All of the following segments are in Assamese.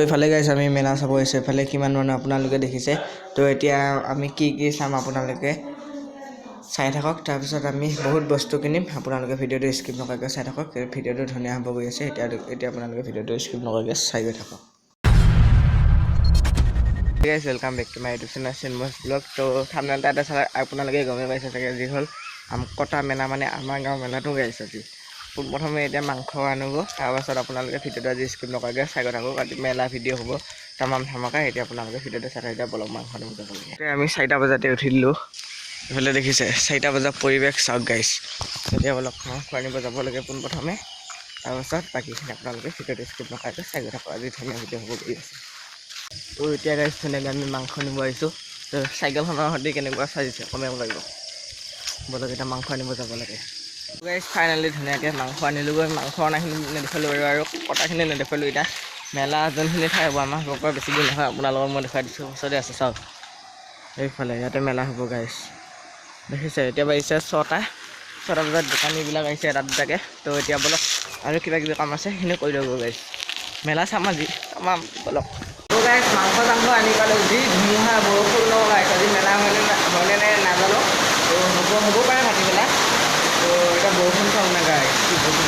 এইফালে গাইছ আমি মেলা চাব আহিছোঁ এইফালে কিমান মানুহ আপোনালোকে দেখিছে তো এতিয়া আমি কি চাম আপোনালোকে চাই থাকক তাৰপিছত আমি বহুত বস্তু কিনিম আপোনালোকে ভিডিঅ'টো স্কিপ নকৰাকৈ চাই থাকক ভিডিঅ'টো ধুনীয়া হ'ব গৈ আছে এতিয়া আপোনালোকে ভিডিঅ'টো স্কিপ নকৰাকৈ চাই গৈ থাকক guys welcome back to my YouTube channel Chinmoy blog তো থাম্বনেল এটা চাই আপোনালোকে গমেই পাইছে চাগে যি হ'ল কটা মেলা মানে আমাৰ গাঁৱৰ মেলাটো গাইছে আজি প্ৰথমে এতিয়া মাংস আনিব তাৰপাছত আপোনালোকে ভিডিঅ'টো আজি স্কিপ নকৰাকৈ চাই গৈ থাকক আজি মেলা ভিডিঅ' হ'ব তামাম ধামাকা এতিয়া আপোনালোকে ভিডিঅ'টো চাই এতিয়া বলক মাংস আনিব যাব লাগে এতিয়া আমি 4টা বজাতে উঠি দিলোঁ এইফালে দেখিছে 4টা বজাৰ পৰিৱেশ চাওক গাইছ এতিয়া বলক মাংস আনিব যাব লাগে পোনপ্ৰথমে তাৰপাছত বাকীখিনি আপোনালোকে ভিডিঅ'টো স্কিপ নকৰাকৈ চাই গৈ থাকক আজি ধুনীয়া ভিডিঅ' হ'ব গৈ আছে তো এতিয়া গাইছ ধুনীয়াকৈ আমি মাংস নিব আহিছোঁ তো চাইকেলখনৰ সৈতে কেনেকুৱা চাইছে কমেও লাগিব বলক এতিয়া মাংস আনিব যাব লাগে গাইছ ফাইনেলি ধুনীয়াকৈ মাংস আনিলোগৈ মাংস অনাখিনি নেদেখালোঁ আৰু কটাখিনি নেদেখালোঁ এতিয়া মেলা যোনখিনি ঠাই হ'ব আমাৰ পৰা বেছি দিন নহয় আপোনালোকক মই দেখুৱাই দিছোঁ ওচৰতে আছে চাওক এইফালে ইয়াতে মেলা হ'ব গাইছ দেখিছে এতিয়া বাজিছে 6টা বজাত দোকানীবিলাক আহিছে এটা দুটাকৈ তো এতিয়া বলক আৰু কিবা কিবি কাম আছে সেইখিনি কৰি ল'ব গাইছ মেলা চাম আজি তামাম বলক তো গাইছ মাংস আনি পালোঁ যি ধুমুহা বৰষুণ ন গাইছ আজি মেলা হয়নে নাজানো তো হ'ব পাৰে ভাটিবেলা তো এটা বৰষুণ চাওঁ না গাইছ কি বৰষুণ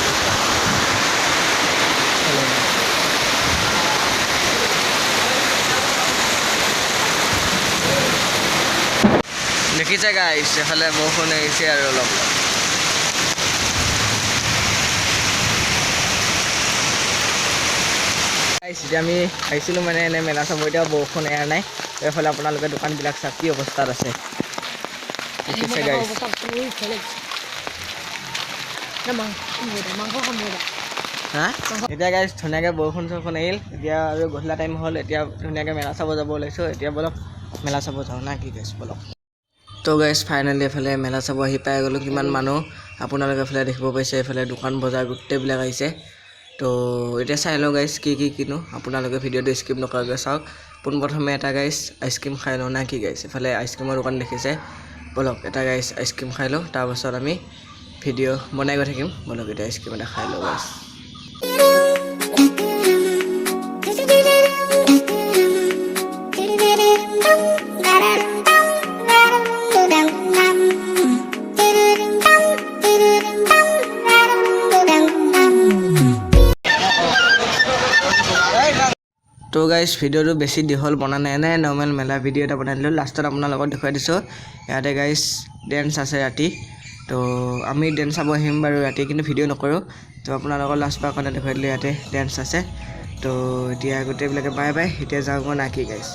দেখিছে গাইছ এফালে বৰষুণ আহিছে আৰু অলপ এতিয়া আমি আহিছিলোঁ মানে এনে মেলা চাব এতিয়া বৰষুণ এৰা নাই এইফালে আপোনালোকে দোকানবিলাক চাওক কি অৱস্থাত আছে দেখিছে গাইছ এতিয়া গাইছ ধুনীয়াকৈ বৰষুণ আহিল এতিয়া আৰু গধূলা টাইম হ'ল এতিয়া ধুনীয়াকৈ মেলা চাব যাব ওলাইছোঁ এতিয়া বলক মেলা চাব যাওঁ না কি গাইছ বলক তো গাইছ ফাইনেলি এফালে মেলা চাব আহি পাই গ'লোঁ কিমান মানুহ আপোনালোকে এফালে দেখিব পাইছে এইফালে দোকান বজাৰ গোটেইবিলাক আহিছে তো এতিয়া চাই লওঁ গাইছ কি কিনো আপোনালোকে ভিডিঅ'টো স্কিপ নকৰাকৈ চাওক পোনপ্ৰথমে এটা গাইছ আইচক্ৰীম খাই লওঁ না কি গাইছ এফালে আইচক্ৰীমৰ দোকান দেখিছে বলক এটা গাইছ আইচক্ৰীম খাই লওঁ তাৰপাছত আমি ভিডিঅ' বনাই গৈ থাকিম বলক এতিয়া আইচক্ৰীম এটা খাই লওঁ গাইছ তো গাইছ ভিডিঅ'টো বেছি দীঘল বনা নাই নৰ্মেল মেলা ভিডিঅ' এটা বনাই দিলোঁ লাষ্টত আপোনালোকক দেখুৱাই দিছোঁ ইয়াতে গাইছ ডেন্স আছে ৰাতি তো আমি ডেন্স চাব আহিম বাৰু ৰাতি কিন্তু ভিডিঅ' নকৰোঁ তো আপোনালোকৰ লাষ্ট বাৰ কাৰণে দেখুৱাই দিলোঁ ইয়াতে ডেন্স আছে তো এতিয়া গোটেইবিলাকে বাই এতিয়া যাওঁ না কি গাইছ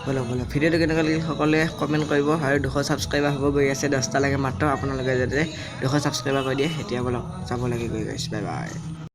বলক ভিডিঅ'টো কেনেকুৱা লাগিল সকলোৱে কমেণ্ট কৰিব আৰু 200 ছাবস্ক্ৰাইবাৰ হ'ব গৈ আছে 10টা লাগে মাত্ৰ আপোনালোকে যাতে 200 ছাবস্ক্ৰাইবাৰ কৰি দিয়ে এতিয়া বলক যাব লাগে গৈ গাইছ বাই